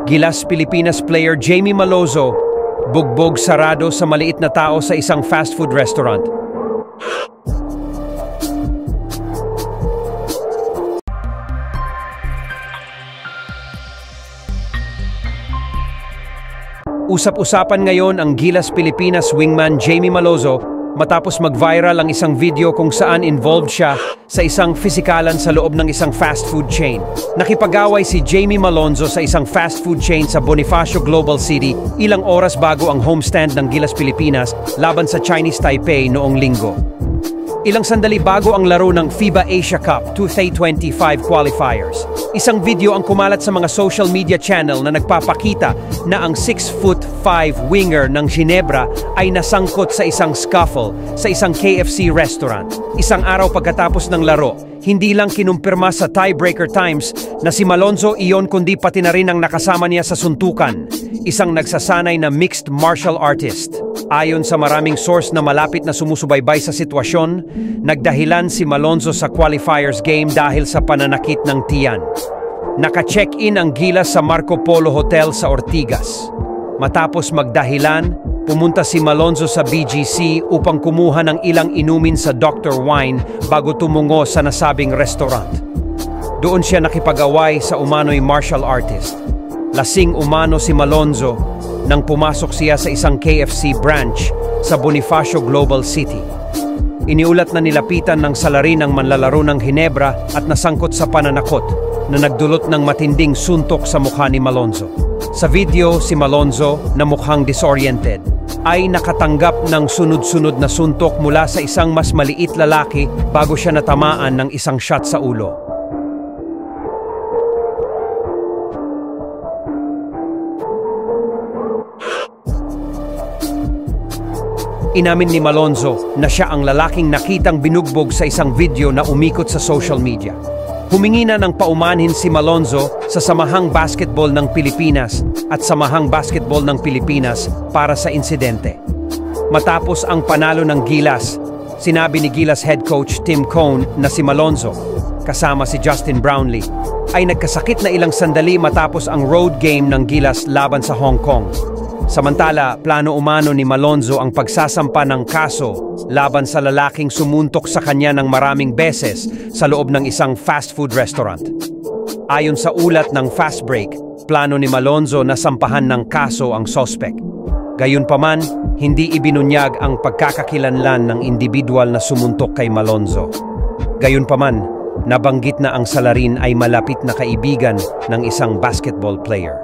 Gilas Pilipinas player Jamie Malonzo, bugbog sarado sa maliit na tao sa isang fast food restaurant. Usap-usapan ngayon ang Gilas Pilipinas wingman Jamie Malonzo matapos mag-viral ang isang video kung saan involved siya sa isang pisikalan sa loob ng isang fast food chain. Nakipag-away si Jamie Malonzo sa isang fast food chain sa Bonifacio Global City ilang oras bago ang homestand ng Gilas Pilipinas laban sa Chinese Taipei noong linggo. Ilang sandali bago ang laro ng FIBA Asia Cup 2025 qualifiers. Isang video ang kumalat sa mga social media channel na nagpapakita na ang 6'5" winger ng Ginebra ay nasangkot sa isang scuffle sa isang KFC restaurant. Isang araw pagkatapos ng laro, hindi lang kinumpirma sa tiebreaker times na si Malonzo iyon kundi pati na rin ang nakasama niya sa suntukan, isang nagsasanay na mixed martial artist. Ayon sa maraming source na malapit na sumusubaybay sa sitwasyon, nagdahilan si Malonzo sa qualifiers game dahil sa pananakit ng tiyan. Naka-check-in ang Gilas sa Marco Polo Hotel sa Ortigas. Matapos magdahilan, pumunta si Malonzo sa BGC upang kumuha ng ilang inumin sa Dr. Wine bago tumungo sa nasabing restaurant. Doon siya nakipag-away sa umano'y martial artist. Lasing umano si Malonzo nang pumasok siya sa isang KFC branch sa Bonifacio Global City. Iniulat na nilapitan ng salarin ng manlalaro ng Ginebra at nasangkot sa pananakot na nagdulot ng matinding suntok sa mukha ni Malonzo. Sa video, si Malonzo na mukhang disoriented ay nakatanggap ng sunod-sunod na suntok mula sa isang mas maliit lalaki bago siya natamaan ng isang shot sa ulo. Inamin ni Malonzo na siya ang lalaking nakitang binugbog sa isang video na umikot sa social media. Humingi na ng paumanhin si Malonzo sa Samahang Basketball ng Pilipinas at Samahang Basketball ng Pilipinas para sa insidente. Matapos ang panalo ng Gilas, sinabi ni Gilas head coach Tim Cone na si Malonzo, kasama si Justin Brownlee, ay nagkasakit na ilang sandali matapos ang road game ng Gilas laban sa Hong Kong. Samantala, plano umano ni Malonzo ang pagsasampa ng kaso laban sa lalaking sumuntok sa kanya ng maraming beses sa loob ng isang fast food restaurant. Ayon sa ulat ng Fast Break, plano ni Malonzo na sampahan ng kaso ang sospek. Gayunpaman, hindi ibinunyag ang pagkakakilanlan ng individual na sumuntok kay Malonzo. Gayunpaman, nabanggit na ang salarin ay malapit na kaibigan ng isang basketball player.